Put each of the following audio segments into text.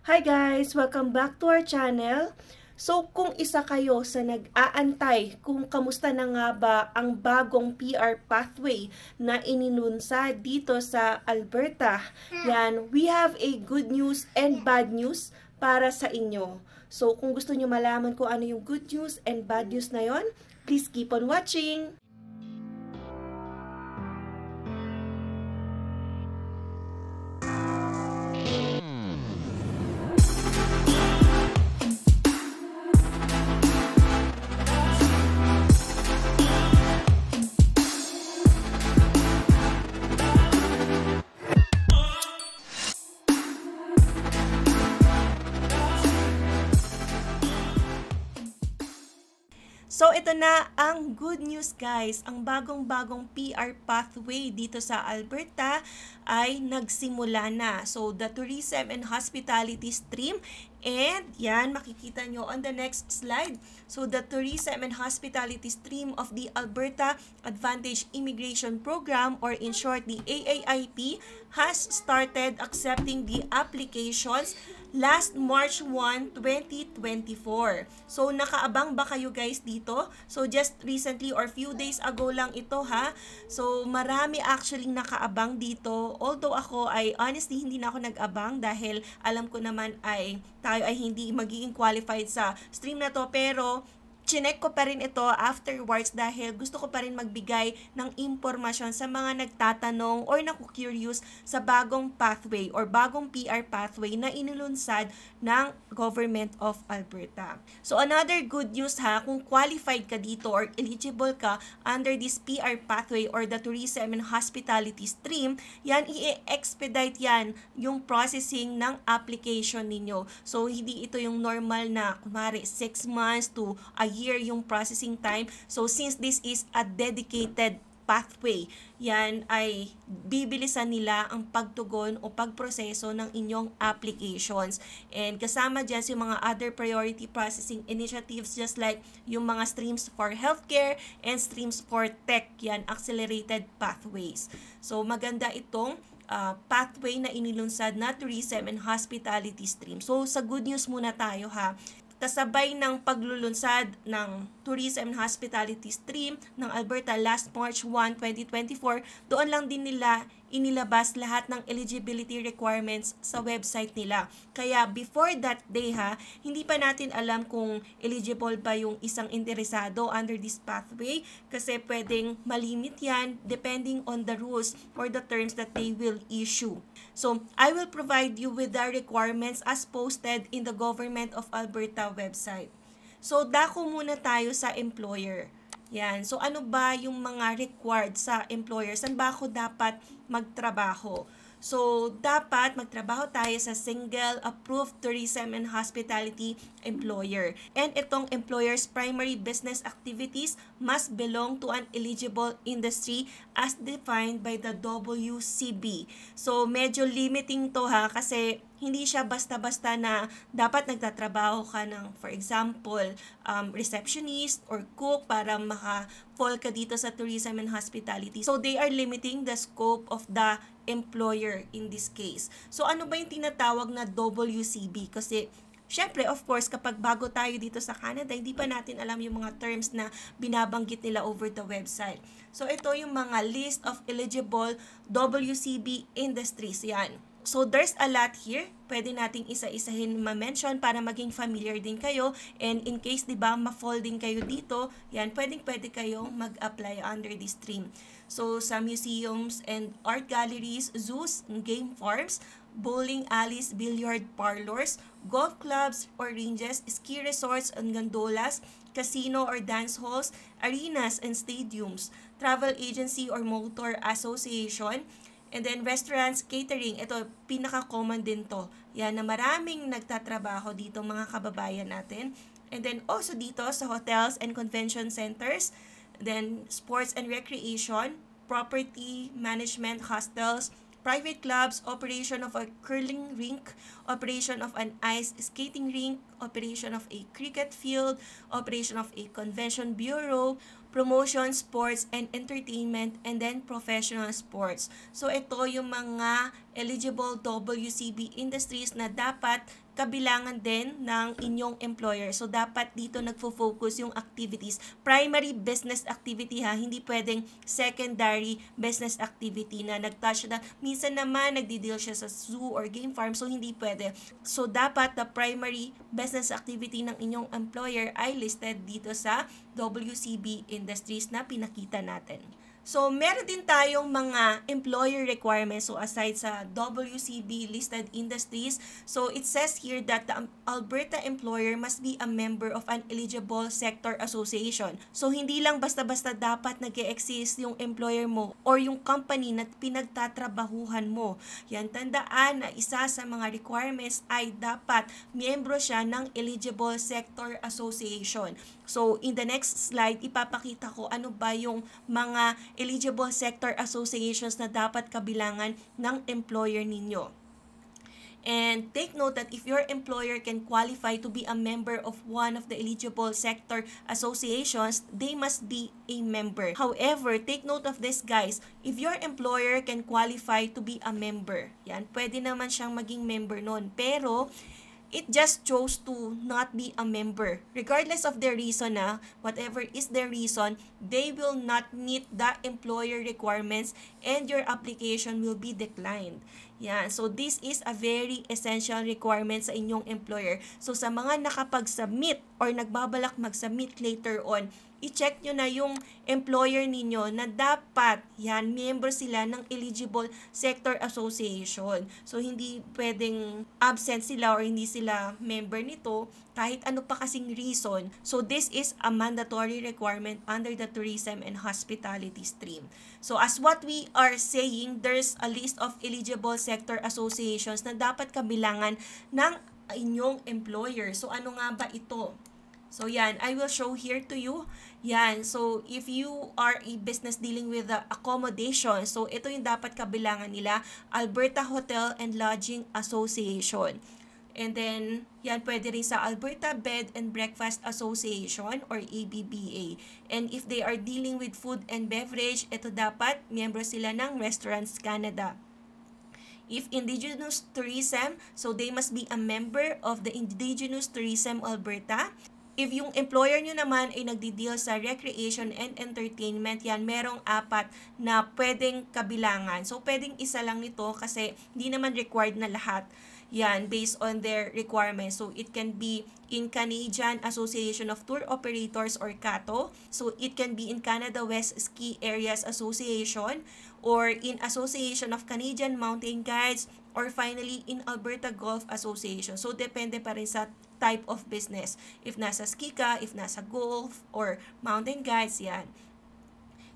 Hi guys! Welcome back to our channel. So kung isa kayo sa nag-aantay kung kamusta na nga ba ang bagong PR pathway na inilunsad dito sa Alberta, yan, we have a good news and bad news para sa inyo. So kung gusto nyo malaman kung ano yung good news and bad news na yon, please keep on watching! So, ito na ang good news guys. Ang bagong-bagong PR pathway dito sa Alberta ay nagsimula na. So, the tourism and hospitality stream, and yan, makikita nyo on the next slide. So, the tourism and hospitality stream of the Alberta Advantage Immigration Program, or in short, the AAIP, has started accepting the applications last March 1, 2024. So, nakaabang ba kayo guys dito? So, just recently or few days ago lang ito ha. So, marami actually nakaabang dito. Although ako ay honestly hindi na ako nag-abang dahil alam ko naman ay tayo ay hindi magiging qualified sa stream na to. Pero, chinek ko pa rin ito afterwards dahil gusto ko pa rin magbigay ng impormasyon sa mga nagtatanong or naku-curious sa bagong pathway or bagong PR pathway na inilunsad ng Government of Alberta. So another good news ha, kung qualified ka dito or eligible ka under this PR pathway or the tourism and hospitality stream, yan i-expedite yan yung processing ng application ninyo. So hindi ito yung normal na kumari 6 months to a year yung processing time. So since this is a dedicated pathway, yan ay bibilisan nila ang pagtugon o pagproseso ng inyong applications. And kasama dyan yung mga other priority processing initiatives just like yung mga streams for healthcare and streams for tech, yan, accelerated pathways. So maganda itong pathway na inilunsad na tourism and hospitality stream. So sa good news muna tayo ha. Kasabay ng paglulunsad ng Tourism and Hospitality Stream ng Alberta last March 1, 2024, doon lang din nila inilabas lahat ng eligibility requirements sa website nila. Kaya before that day ha, hindi pa natin alam kung eligible ba yung isang interesado under this pathway kasi pwedeng malimit yan depending on the rules or the terms that they will issue. So, I will provide you with the requirements as posted in the Government of Alberta website. So, dako muna tayo sa employer. Yan. So, ano ba yung mga required sa employer? Saan ba ako dapat magtrabaho? So, dapat magtrabaho tayo sa single approved tourism and hospitality employer. And itong employer's primary business activities must belong to an eligible industry as defined by the WCB. So, medyo limiting to ha kasi hindi siya basta-basta na dapat nagtatrabaho ka ng, for example, receptionist or cook para maka-fall ka dito sa tourism and hospitality. So, they are limiting the scope of the employer in this case. So, ano ba yung tinatawag na WCB? Kasi, syempre, of course, kapag bago tayo dito sa Canada, hindi pa natin alam yung mga terms na binabanggit nila over the website. So, ito yung mga list of eligible WCB industries. Yan. So, there's a lot here. Pwede nating isa-isahin ma-mention para maging familiar din kayo. And in case, di ba, ma-fall din kayo dito, yan, pwede kayong mag-apply under this stream. So, sa museums and art galleries, zoos, game farms, bowling alleys, billiard parlors, golf clubs or ranges, ski resorts and gondolas, casino or dance halls, arenas and stadiums, travel agency or motor association, and then restaurants, catering, ito pinaka-common din to. Yan na maraming nagtatrabaho dito mga kababayan natin. And then also dito sa hotels and convention centers, then sports and recreation, property management, hostels, private clubs, operation of a curling rink, operation of an ice skating rink, operation of a cricket field, operation of a convention bureau, promotion, sports, and entertainment, and then professional sports. So, ito yung mga eligible WCB industries na dapat kabilangan din ng inyong employer. So, dapat dito nagfo-focus yung activities. Primary business activity ha, hindi pwedeng secondary business activity na nag-touch na. Minsan naman, nagdi-deal siya sa zoo or game farm, so hindi pwede. So, dapat the primary business activity ng inyong employer ay listed dito sa WCB Industries na pinakita natin. So, meron din tayong mga employer requirements. So, aside sa WCB listed industries, so it says here that the Alberta employer must be a member of an eligible sector association. So, hindi lang basta-basta dapat nag-e-exist yung employer mo or yung company na pinagtatrabahuhan mo. Yan, tandaan na isa sa mga requirements ay dapat miyembro siya ng eligible sector association. So, in the next slide, ipapakita ko ano ba yung mga eligible sector associations na dapat kabilangan ng employer ninyo. And take note that if your employer can qualify to be a member of one of the eligible sector associations, they must be a member. However, take note of this guys, if your employer can qualify to be a member, yan, pwede naman siyang maging member nun. Pero, it just chose to not be a member. Regardless of their reason, whatever is their reason, they will not meet the employer requirements and your application will be declined. Yan. So, this is a very essential requirement sa inyong employer. So, sa mga nakapag-submit or nagbabalak mag-submit later on, i-check nyo na yung employer ninyo na dapat, yan, member sila ng eligible sector association. So, hindi pwedeng absent sila or hindi sila member nito kahit ano pa kasing reason. So, this is a mandatory requirement under the tourism and hospitality stream. So, as what we are saying, there's a list of eligible sector associations na dapat kabilangan ng inyong employer. So, ano nga ba ito? So, yan, I will show here to you. Yan, so if you are a business dealing with the accommodation, so ito yung dapat kabilangan nila, Alberta Hotel and Lodging Association. And then, yan, pwede rin sa Alberta Bed and Breakfast Association or ABBA. And if they are dealing with food and beverage, ito dapat, miyembro sila ng Restaurants Canada. If Indigenous Tourism, so they must be a member of the Indigenous Tourism Alberta. If yung employer nyo naman ay nagdi-deal sa recreation and entertainment, yan, merong 4 na pwedeng kabilangan. So, pwedeng isa lang nito kasi hindi naman required na lahat. Yan, based on their requirements. So, it can be in Canadian Association of Tour Operators or CATO. So, it can be in Canada West Ski Areas Association or in Association of Canadian Mountain Guides or finally in Alberta Golf Association. So, depende pa rin sa type of business. If nasa ski ka, if nasa golf, or mountain guides, yan.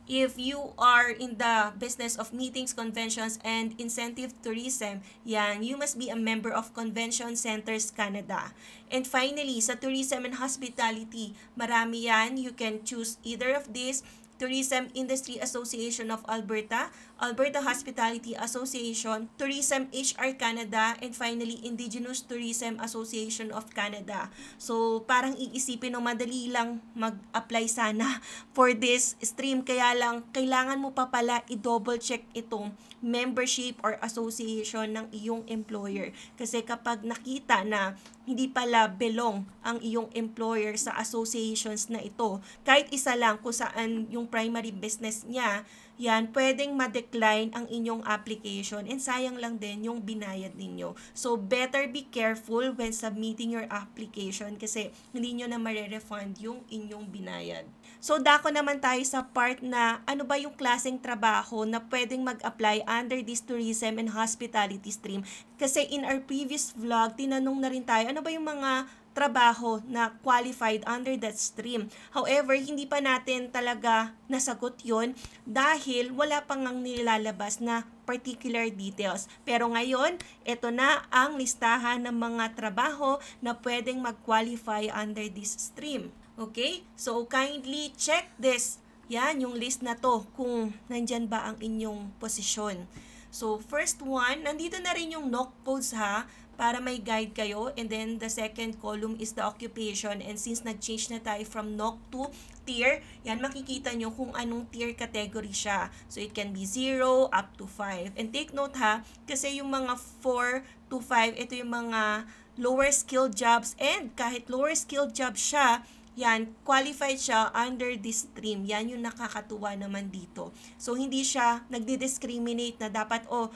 If you are in the business of meetings, conventions, and incentive tourism, yan, you must be a member of Convention Centers Canada. And finally, sa tourism and hospitality, marami yan. You can choose either of these. Tourism Industry Association of Alberta, Alberta Hospitality Association, Tourism HR Canada, and finally, Indigenous Tourism Association of Canada. So, parang iisipin no, madali lang mag-apply sana for this stream. Kaya lang, kailangan mo pa pala i-double check itong membership or association ng iyong employer. Kasi kapag nakita na hindi pala belong ang iyong employer sa associations na ito, kahit isa lang kung saan yung primary business niya, yan, pwedeng ma-decline ang inyong application and sayang lang din yung binayad ninyo. So, better be careful when submitting your application kasi hindi nyo na ma-refund yung inyong binayad. So, dako naman tayo sa part na ano ba yung klaseng trabaho na pwedeng mag-apply under this tourism and hospitality stream. Kasi in our previous vlog, tinanong na rin tayo, ano ba yung mga trabaho na qualified under that stream. However, hindi pa natin talaga nasagot yon dahil wala pang ngang nilalabas na particular details. Pero ngayon, ito na ang listahan ng mga trabaho na pwedeng mag-qualify under this stream. Okay? So, kindly check this. Yan, yung list na to kung nandyan ba ang inyong posisyon. So, first one, nandito na rin yung NOC codes ha, para may guide kayo. And then, the second column is the occupation. And since nag-change na tayo from NOC to tier, yan, makikita nyo kung anong tier category siya. So, it can be 0 up to 5. And take note ha, kasi yung mga 4 to 5, ito yung mga lower skilled jobs, and kahit lower skilled job siya, yan, qualified siya under this stream. Yan yung nakakatuwa naman dito. So, hindi siya nagdi-discriminate na dapat 0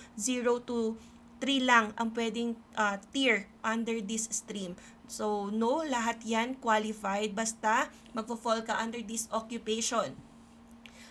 to 3 lang ang pwedeng tier under this stream. So, no, lahat yan qualified basta magpo-fall ka under this occupation.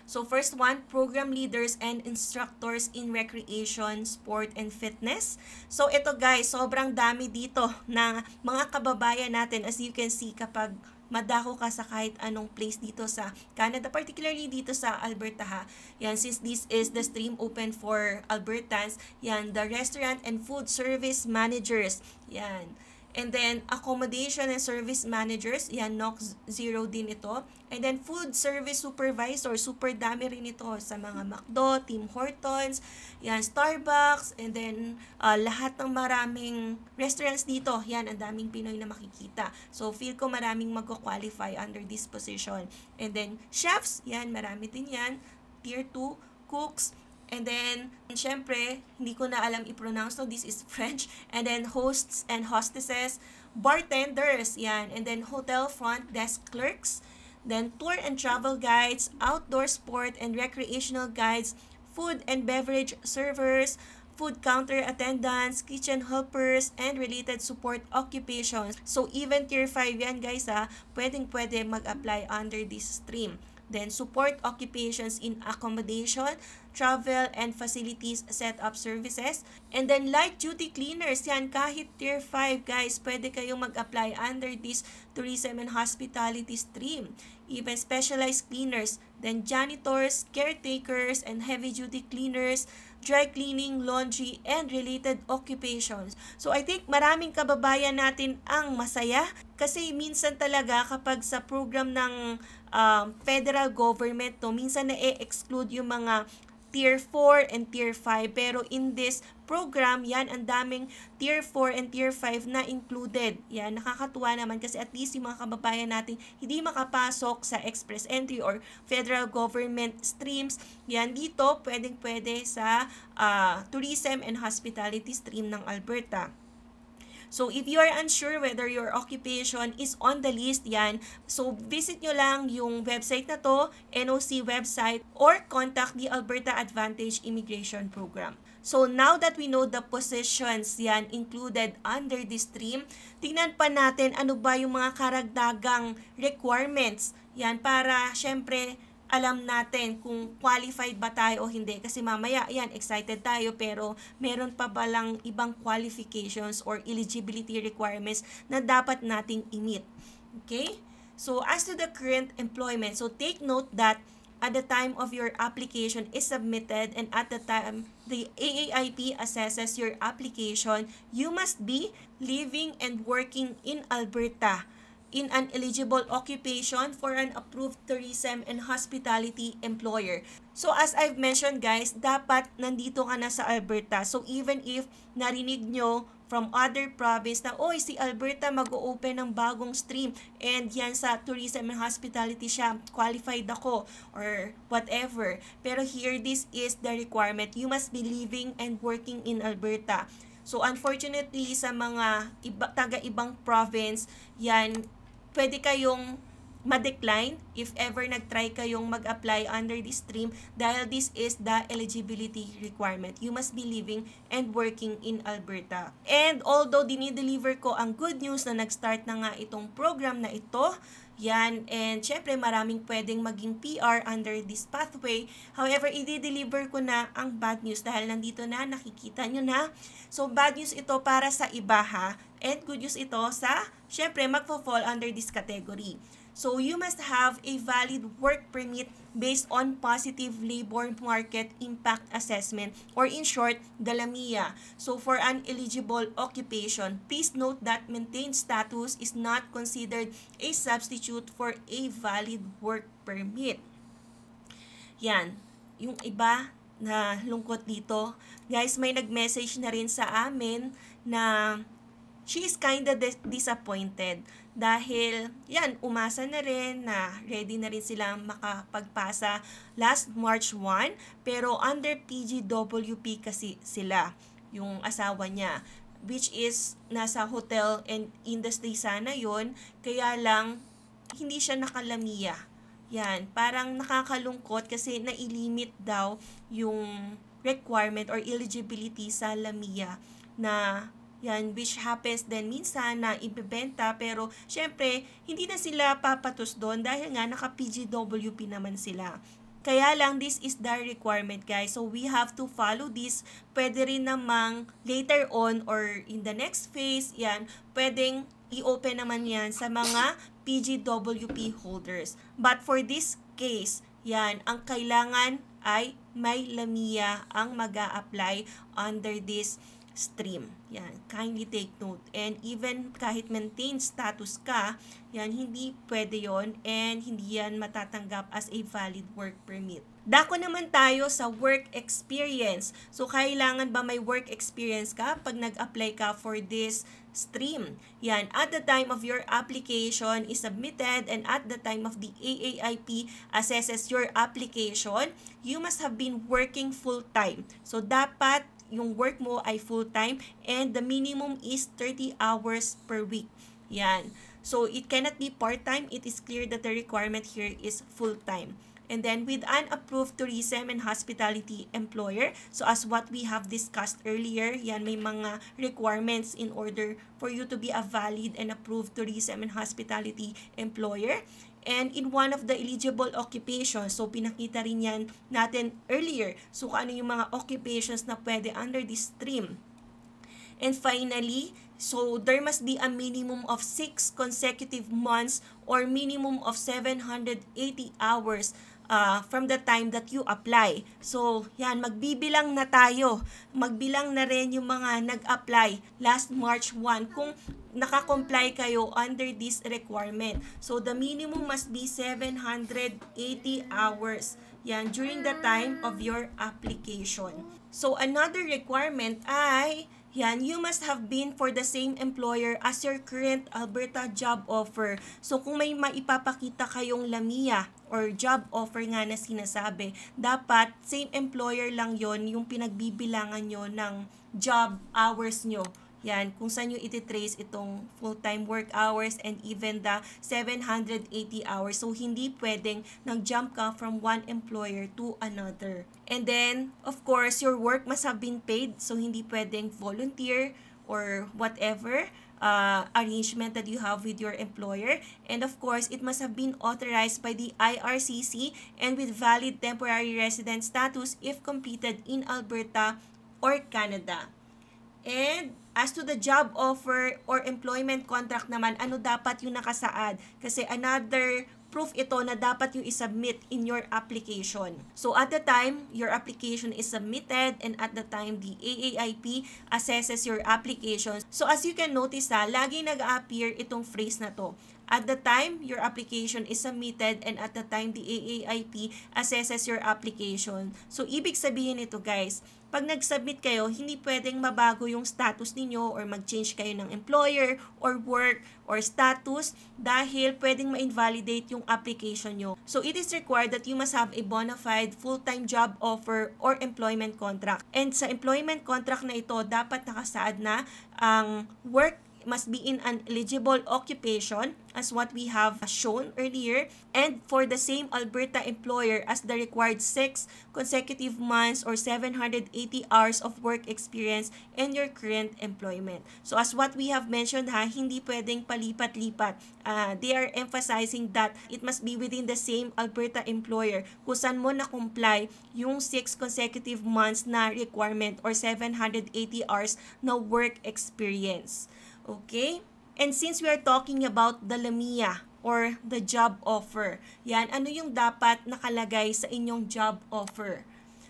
So, first one, program leaders and instructors in recreation, sport, and fitness. So, ito guys, sobrang dami dito ng mga kababayan natin. As you can see, kapag madako ka sa kahit anong place dito sa Canada, particularly dito sa Alberta ha. Yan, since this is the stream open for Albertans, yan, the restaurant and food service managers, yan. And then, accommodation and service managers, yan, NOC 0 din ito. And then, food service supervisor, super dami rin ito sa mga McDo, Tim Hortons, yan, Starbucks, and then, lahat ng maraming restaurants dito, yan, ang daming Pinoy na makikita. So, feel ko maraming magko-qualify under this position. And then, chefs, yan, marami din yan. Tier 2, cooks, and then, syempre, hindi ko na alam i-pronounce to. This is French. And then, hosts and hostesses, bartenders, yan. And then, hotel front desk clerks. Then, tour and travel guides, outdoor sport and recreational guides, food and beverage servers, food counter attendants, kitchen helpers, and related support occupations. So, even Tier 5 yan, guys, pwedeng-pwede mag-apply under this stream. Then, support occupations in accommodation, travel, and facilities setup services. And then, light duty cleaners. Yan, kahit Tier 5, guys, pwede kayong mag-apply under this tourism and hospitality stream. Even specialized cleaners. Then, janitors, caretakers, and heavy-duty cleaners, dry cleaning, laundry, and related occupations. So, I think maraming kababayan natin ang masaya kasi minsan talaga kapag sa program ng federal government, minsan na-exclude yung mga Tier 4 and Tier 5. Pero in this program, yan, ang daming Tier 4 and Tier 5 na included. Yan, nakakatuwa naman kasi at least yung mga kababayan natin hindi makapasok sa express entry or federal government streams. Yan, dito, pwedeng-pwede sa tourism and hospitality stream ng Alberta. So, if you are unsure whether your occupation is on the list, yan, so visit nyo lang yung website na to, NOC website, or contact the Alberta Advantage Immigration Program. So, now that we know the positions yan included under this stream, tingnan pa natin ano ba yung mga karagdagang requirements yan para, syempre, alam natin kung qualified ba tayo o hindi. Kasi mamaya, yan, excited tayo pero meron pa ba lang ibang qualifications or eligibility requirements na dapat nating i-meet. Okay? So, as to the current employment, so take note that at the time of your application is submitted and at the time the AAIP assesses your application, you must be living and working in Alberta in an eligible occupation for an approved tourism and hospitality employer. So as I've mentioned guys, dapat nandito ka na sa Alberta. So even if narinig nyo from other province na, oy, si Alberta mag-o-open ng bagong stream and yan sa tourism and hospitality siya, qualified ako or whatever. Pero here, this is the requirement. You must be living and working in Alberta. So unfortunately, sa mga taga-ibang province, yan, pwede kayong ma-decline if ever nag-try kayong mag-apply under this stream dahil this is the eligibility requirement. You must be living and working in Alberta. And although dinideliver ko ang good news na nag-start na nga itong program na ito, yan, and syempre maraming pwedeng maging PR under this pathway. However, i-deliver ko na ang bad news dahil nandito na, nakikita nyo na. So, bad news ito para sa iba ha, and good news ito sa, syempre, magpo-fall under this category. So, you must have a valid work permit based on positive labor market impact assessment or in short, the LAMIA. So, for an eligible occupation, please note that maintained status is not considered a substitute for a valid work permit. Yan. Yung iba na lungkot dito, guys, may nag-message na rin sa amin na she is kinda disappointed dahil yan, umasa na rin na ready na rin silang makapagpasa last March 1 pero under PGWP kasi sila, yung asawa niya. which is nasa hotel and industry sana yon, kaya lang hindi siya nakalamiya. Yan, parang nakakalungkot kasi nailimit daw yung requirement or eligibility sa LAMIA na yan, which happens din minsan na ibebenta pero syempre hindi na sila papatos doon dahil nga naka-PGWP naman sila. Kaya lang, this is the requirement, guys. So, we have to follow this. Pwede rin namang later on or in the next phase, yan, pwedeng i-open naman yan sa mga PGWP holders. But for this case, yan, ang kailangan ay may LAMIA ang mag-a-apply under this stream. Yan, kindly take note. And even kahit maintain status ka, yan, hindi pwede yon and hindi yan matatanggap as a valid work permit. Dako naman tayo sa work experience. So, kailangan ba may work experience ka pag nag-apply ka for this stream? Yan, at the time of your application is submitted and at the time of the AAIP assesses your application, you must have been working full-time. So, dapat yung work mo ay full-time and the minimum is 30 hours per week. Yan. So, it cannot be part-time. It is clear that the requirement here is full-time. And then with an approved tourism and hospitality employer, so as what we have discussed earlier, yan, may mga requirements in order for you to be a valid and approved tourism and hospitality employer. And in one of the eligible occupations, so pinakita rin yan natin earlier, so kung ano yung mga occupations na pwede under this stream. And finally, so there must be a minimum of 6 consecutive months or minimum of 780 hours from the time that you apply. So, yan, magbibilang na tayo. Magbilang na rin yung mga nag-apply last March 1 kung naka-comply kayo under this requirement. So, the minimum must be 780 hours. Yan, during the time of your application. So, another requirement ay yan, you must have been for the same employer as your current Alberta job offer. So, kung may maipapakita kayong LAMIA or job offer nga na sinasabi, dapat same employer lang yon yung pinagbibilangan nyo ng job hours nyo. Yan, kung saan nyo ititrace itong full-time work hours and even the 780 hours. So, hindi pwedeng nag-jump ka from one employer to another. And then, of course, your work must have been paid. So, hindi pwedeng volunteer or whatever arrangement that you have with your employer. And of course, it must have been authorized by the IRCC and with valid temporary resident status if completed in Alberta or Canada. And as to the job offer or employment contract naman, ano dapat yung nakasaad? Kasi another proof ito na dapat yung isubmit in your application. So at the time your application is submitted and at the time the AAIP assesses your application. So as you can notice lagi nag-appear itong phrase na to. At the time your application is submitted and at the time the AAIP assesses your application. So ibig sabihin ito guys, pag nag-submit kayo, hindi pwedeng mabago yung status ninyo or mag-change kayo ng employer or work or status dahil pwedeng ma-invalidate yung application nyo. So, it is required that you must have a bona fide full-time job offer or employment contract. And sa employment contract na ito, dapat nakasaad na ang work must be in an eligible occupation as what we have shown earlier and for the same Alberta employer as the required 6 consecutive months or 780 hours of work experience in your current employment. So as what we have mentioned hindi pwedeng palipat-lipat. They are emphasizing that it must be within the same Alberta employer kung saan mo na-comply yung 6 consecutive months na requirement or 780 hours na work experience. Okay? And since we are talking about the LAMIA or the job offer, yan, ano yung dapat nakalagay sa inyong job offer?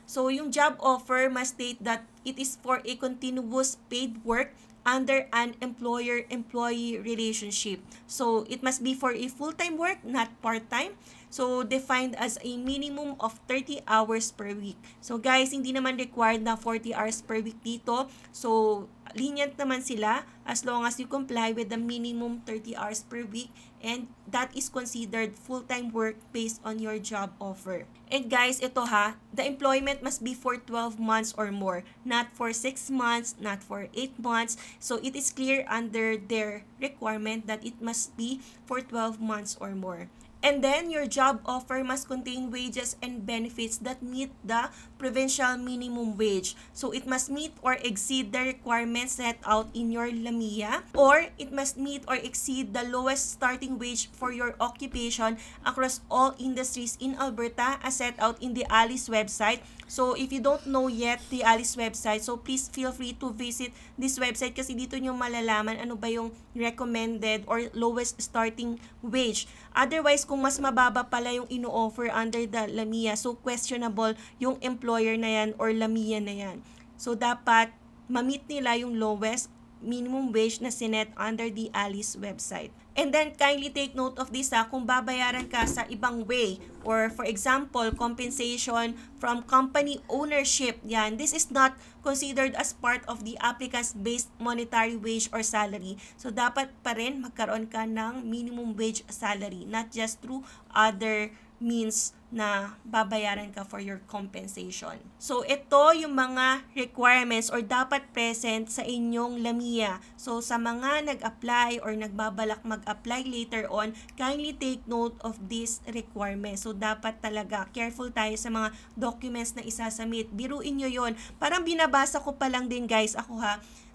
So, yung job offer must state that it is for a continuous paid work under an employer-employee relationship. So, it must be for a full-time work, not part-time. So, defined as a minimum of 30 hours per week. So, guys, hindi naman required na 40 hours per week dito. So, lenient naman sila as long as you comply with the minimum 30 hours per week, and that is considered full-time work based on your job offer. And guys, ito ha, the employment must be for 12 months or more, not for 6 months, not for 8 months. So it is clear under their requirement that it must be for 12 months or more. And then, your job offer must contain wages and benefits that meet the provincial minimum wage. So, it must meet or exceed the requirements set out in your LAMIA, or it must meet or exceed the lowest starting wage for your occupation across all industries in Alberta as set out in the ALICE website. So, if you don't know yet the ALICE website, so please feel free to visit this website kasi dito nyo malalaman ano ba yung recommended or lowest starting wage. Otherwise, kung mas mababa pala yung ino-offer under the LAMIA, so questionable yung employer na yan or LAMIA na yan. So, dapat ma-meet nila yung lowest minimum wage na sinet under the ALICE website. And then, kindly take note of this kung babayaran ka sa ibang way, or for example, compensation from company ownership, yan, this is not considered as part of the applicant's base monetary wage or salary. So, dapat pa rin magkaroon ka ng minimum wage salary, not just through other means na babayaran ka for your compensation. So, ito yung mga requirements or dapat present sa inyong LAMIA. So, sa mga nag-apply or nagbabalak mag-apply later on, kindly take note of these requirements. So, dapat talaga careful tayo sa mga documents na isasubmit. Biruin nyo yon. Parang binabasa ko pa lang din guys, ako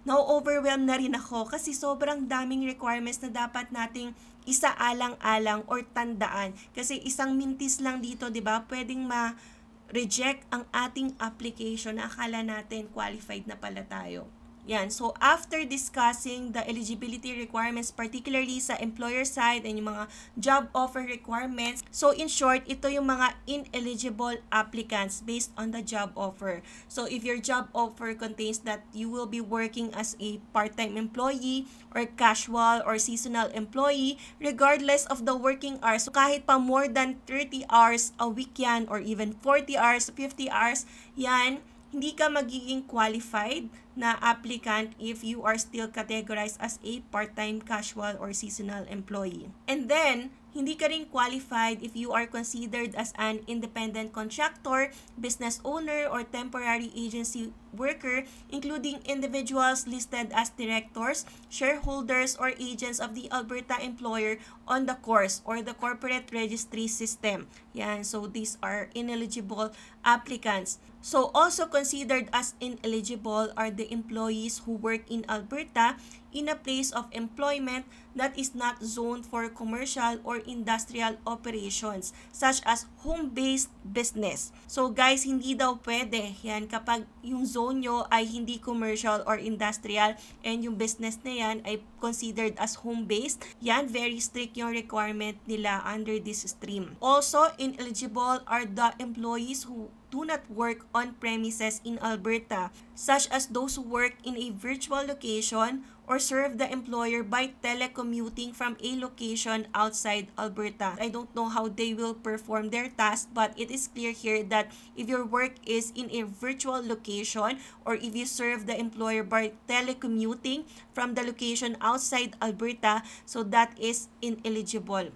na-overwhelm na rin ako kasi sobrang daming requirements na dapat nating isaalang-alang or tandaan. Kasi isang mintis lang dito, 'di ba? Pwedeng ma-reject ang ating application na akala natin qualified na pala tayo. Yan. So, after discussing the eligibility requirements, particularly sa employer side and yung mga job offer requirements, so in short, ito yung mga ineligible applicants based on the job offer. So, if your job offer contains that you will be working as a part-time employee or casual or seasonal employee, regardless of the working hours, so kahit pa more than 30 hours a week yan, or even 40 hours, 50 hours, yan, hindi ka magiging qualified na applicant if you are still categorized as a part-time, casual, or seasonal employee. And then, hindi ka rin qualified if you are considered as an independent contractor, business owner, or temporary agency worker, including individuals listed as directors, shareholders, or agents of the Alberta employer on the CORS or the Corporate Registry System. Yan, so these are ineligible applicants. So also considered as ineligible are the employees who work in Alberta in a place of employment that is not zoned for commercial or industrial operations, such as home-based business. So guys, hindi daw pwede yan kapag yung zone nyo ay hindi commercial or industrial and yung business na yan ay considered as home-based. Yan, very strict yung requirement nila under this stream. Also, ineligible are the employees who do not work on premises in Alberta, such as those who work in a virtual location or serve the employer by telecommuting from a location outside Alberta. I don't know how they will perform their task, but it is clear here that if your work is in a virtual location or if you serve the employer by telecommuting from the location outside Alberta, so that is ineligible.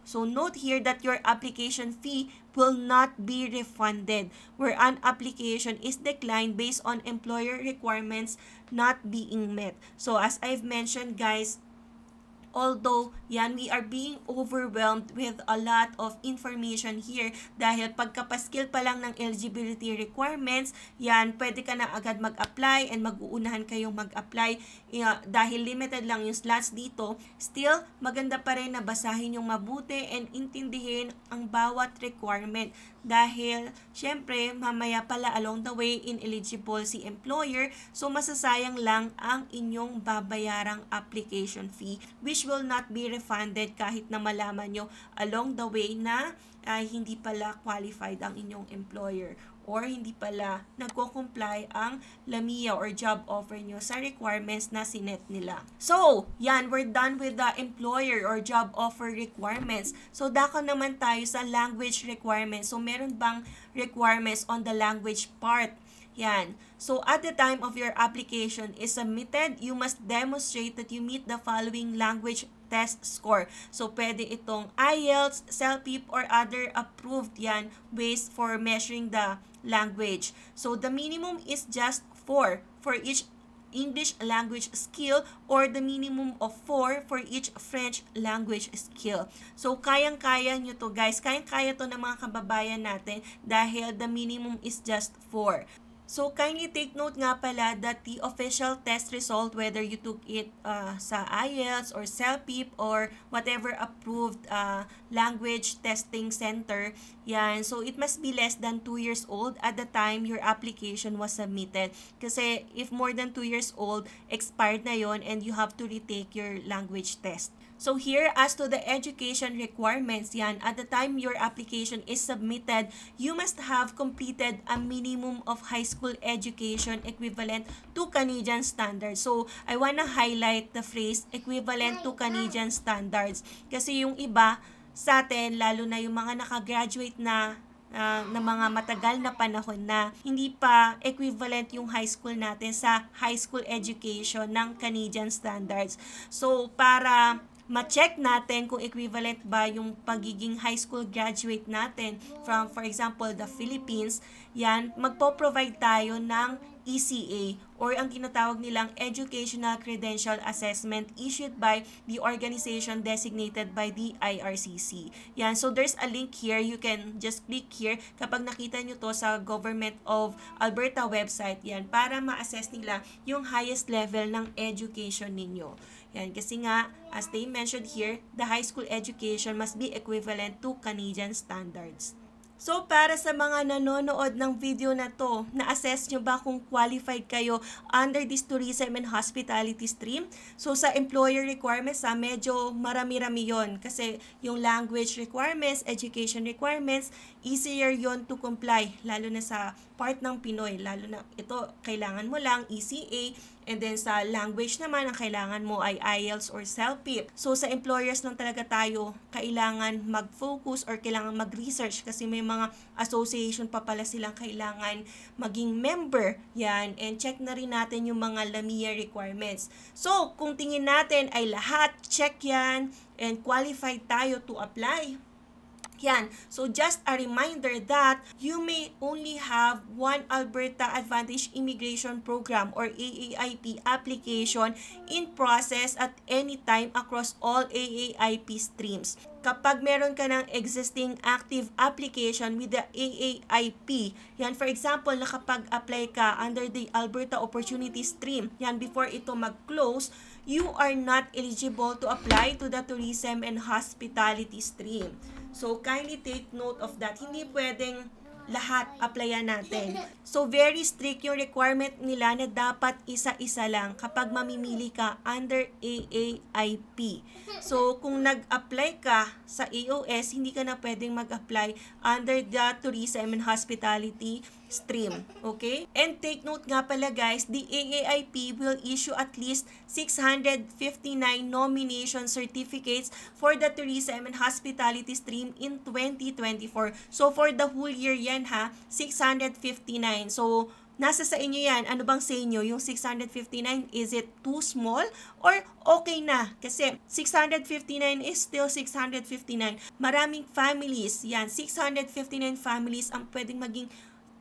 So note here that your application fee will not be refunded where an application is declined based on employer requirements not being met. So as I've mentioned guys, although yan, we are being overwhelmed with a lot of information here dahil pagkapaskil pa lang ng eligibility requirements, yan, pwede ka na agad mag-apply and mag-uunahan kayong mag-apply dahil limited lang yung slots dito. Still, maganda pa rin na basahin yung mabuti and intindihin ang bawat requirement dahil syempre mamaya pala along the way ineligible si employer, so masasayang lang ang inyong babayarang application fee which will not be refunded kahit na malaman nyo along the way na hindi pala qualified ang inyong employer or hindi pala nagko-comply ang LAMIA or job offer nyo sa requirements na sinet nila. So, yan, we're done with the employer or job offer requirements. So, dako naman tayo sa language requirements. So, meron bang requirements on the language part? Yan. So, at the time of your application is submitted, you must demonstrate that you meet the following language test score. So, pwede itong IELTS, CELPIP, or other approved yan ways for measuring the language. So, the minimum is just 4 for each English language skill or the minimum of 4 for each French language skill. So, kayang-kaya nyo to guys. Kayang-kaya to ng mga kababayan natin dahil the minimum is just 4. So, kindly take note nga pala that the official test result, whether you took it sa IELTS or CELPIP or whatever approved language testing center, yan. So, it must be less than 2 years old at the time your application was submitted. Kasi if more than 2 years old, expired na yon and you have to retake your language test. So here, as to the education requirements, yan, at the time your application is submitted, you must have completed a minimum of high school education equivalent to Canadian standards. So, I wanna highlight the phrase equivalent to Canadian standards. Kasi yung iba sa atin, lalo na yung mga nakagraduate na mga matagal na panahon na hindi pa equivalent yung high school natin sa high school education ng Canadian standards. So, para ma-check natin kung equivalent ba yung pagiging high school graduate natin from, for example, the Philippines, yan, magpo-provide tayo ng ECA or ang tinatawag nilang Educational Credential Assessment issued by the organization designated by the IRCC. Yan, so there's a link here. You can just click here kapag nakita nyo to sa Government of Alberta website, yan, para ma-assess nila yung highest level ng education ninyo. Yan, kasi nga, as they mentioned here, the high school education must be equivalent to Canadian standards. So, para sa mga nanonood ng video na to, na-assess nyo ba kung qualified kayo under this tourism and hospitality stream? So, sa employer requirements, medyo marami-rami yon. Kasi yung language requirements, education requirements, easier yon to comply. Lalo na sa part ng Pinoy. Lalo na ito, kailangan mo lang ECA. And then sa language naman, ang kailangan mo ay IELTS or CELPIP. So sa employers lang talaga tayo kailangan mag-focus or kailangan mag-research kasi may mga association pa pala silang kailangan maging member. Yan. And check na rin natin yung mga LAMIA requirements. So kung tingin natin ay lahat, check yan and qualified tayo to apply. Yan. So, just a reminder that you may only have one Alberta Advantage Immigration Program or AAIP application in process at any time across all AAIP streams. Kapag meron ka ng existing active application with the AAIP, yan, for example, nakapag-apply ka under the Alberta Opportunity Stream, yan, before ito mag-close, you are not eligible to apply to the Tourism and Hospitality Stream. So, kindly take note of that. Hindi pwedeng lahat applyan natin. So, very strict yung requirement nila na dapat isa-isa lang kapag mamimili ka under AAIP. So, kung nag-apply ka sa AOS, hindi ka na pwedeng mag-apply under the Tourism and Hospitality stream. Okay? And take note nga pala guys, the AAIP will issue at least 659 nomination certificates for the Tourism and Hospitality stream in 2024. So for the whole year yan ha, 659. So nasa sa inyo yan. Ano bang sa inyo? Yung 659, is it too small? Or okay na? Kasi 659 is still 659. Maraming families, yan, 659 families ang pwedeng maging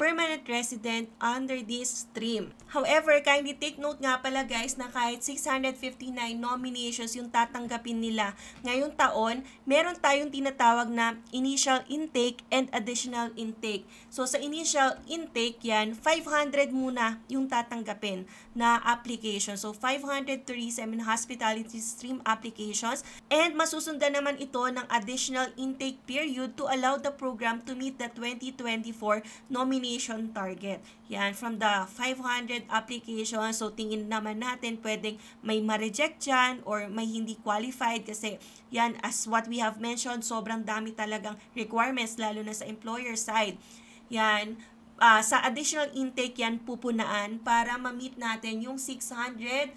permanent resident under this stream. However, kindly take note nga pala guys na kahit 659 nominations yung tatanggapin nila ngayong taon, meron tayong tinatawag na initial intake and additional intake. So sa initial intake yan, 500 muna yung tatanggapin na application. So 537 hospitality stream applications and masusundan naman ito ng additional intake period to allow the program to meet the 2024 nomination target. Yan, from the 500 applications, so tingin naman natin pwedeng may ma-reject dyan or may hindi qualified kasi yan, as what we have mentioned, sobrang dami talagang requirements lalo na sa employer side. Yan, sa additional intake yan pupunaan para ma-meet natin yung 659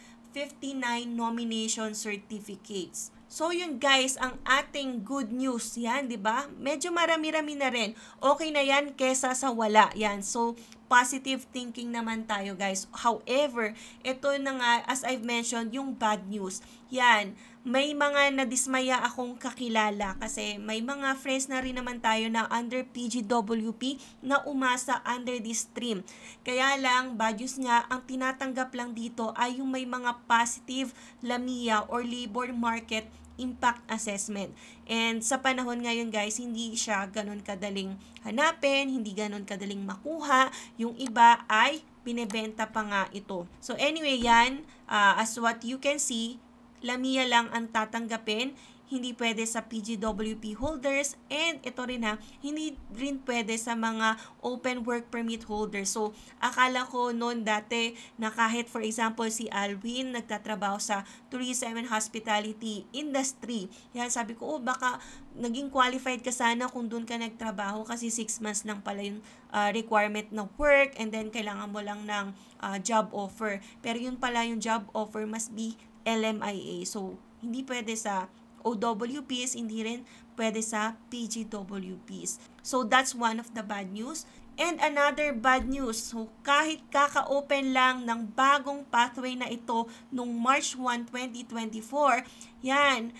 nomination certificates. So yun guys, ang ating good news yan, 'di ba? Medyo marami-rami na rin. Okay na yan kesa sa wala yan. So positive thinking naman tayo guys. However, ito na nga, as I've mentioned, yung bad news. Yan, may mga nadismaya akong kakilala kasi may mga friends na rin naman tayo na under PGWP na umasa under this stream. Kaya lang, bad news nga, ang tinatanggap lang dito ay yung may mga positive LAMIA or labor market impact assessment. And sa panahon ngayon guys, hindi siya ganun kadaling hanapin, hindi ganun kadaling makuha. Yung iba ay binebenta pa nga ito. So anyway yan, as what you can see, LAMIA lang ang tatanggapin. Hindi pwede sa PGWP holders, and ito rin hindi rin pwede sa mga open work permit holders. So, akala ko noon dati na kahit for example si Alwin nagtatrabaho sa tourism and hospitality industry. Yan, sabi ko, baka naging qualified ka sana kung doon ka nagtrabaho kasi 6 months lang pala yung requirement ng work, and then kailangan mo lang ng job offer. Pero yun pala yung job offer must be LMIA. So, hindi pwede sa OWPs, hindi rin pwede sa PGWPs. So, that's one of the bad news. And another bad news, so kahit kaka-open lang ng bagong pathway na ito nung March 1, 2024, yan,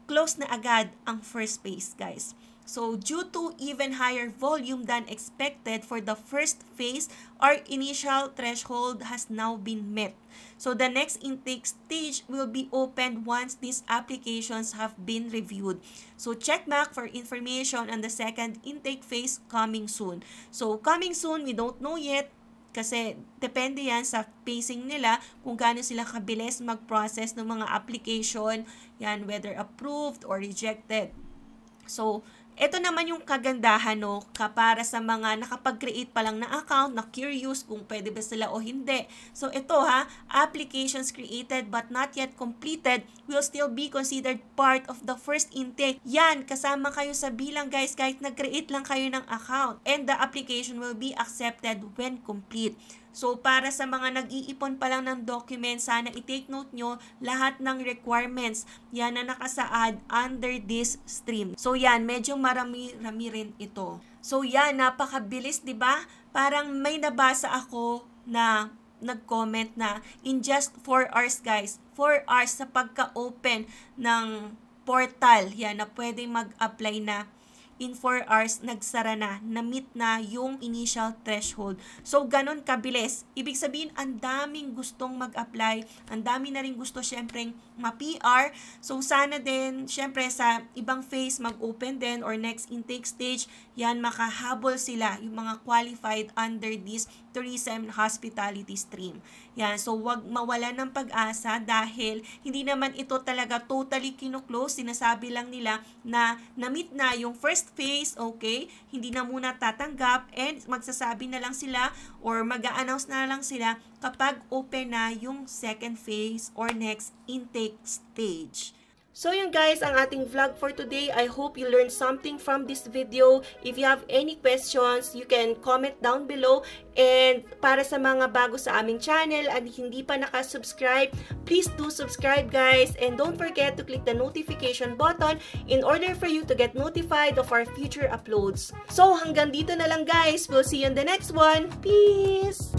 close na agad ang first phase, guys. So, due to even higher volume than expected for the first phase, our initial threshold has now been met. So, the next intake stage will be opened once these applications have been reviewed. So, check back for information on the second intake phase coming soon. So, coming soon, we don't know yet kasi depende yan sa pacing nila kung gaano sila kabilis mag-process ng mga application, yan, whether approved or rejected. So, ito naman yung kagandahan para sa mga nakapag-create pa lang na account, na curious kung pwede ba sila o hindi. So ito applications created but not yet completed will still be considered part of the first intake. Yan, kasama kayo sa bilang guys kahit nag-create lang kayo ng account, and the application will be accepted when complete. So, para sa mga nag-iipon pa lang ng documents, sana i-take note nyo lahat ng requirements yan na nakasaad under this stream. So, yan, medyo marami-rami rin ito. So, yan, napakabilis, diba? Parang may nabasa ako na nag-comment na in just 4 hours, guys. 4 hours sa pagka-open ng portal, yan, na pwede mag-apply na. In 4 hours, nagsara na-meet na yung initial threshold. So, ganun kabilis. Ibig sabihin, ang daming gustong mag-apply, ang dami na rin gusto syempre ma-PR. So, sana din, syempre sa ibang phase mag-open din or next intake stage, yan, makahabol sila, yung mga qualified under this tourism hospitality stream. Yan, so wag mawala ng pag-asa dahil hindi naman ito talaga totally kinuklose. Sinasabi lang nila na na-meet na yung first phase, okay, hindi na muna tatanggap, and magsasabi na lang sila or mag-a-announce na lang sila kapag open na yung second phase or next intake stage. So yun guys, ang ating vlog for today. I hope you learned something from this video. If you have any questions, you can comment down below. And para sa mga bago sa aming channel at hindi pa nakasubscribe, please do subscribe guys. And don't forget to click the notification button in order for you to get notified of our future uploads. So hanggang dito na lang guys. We'll see you in the next one. Peace!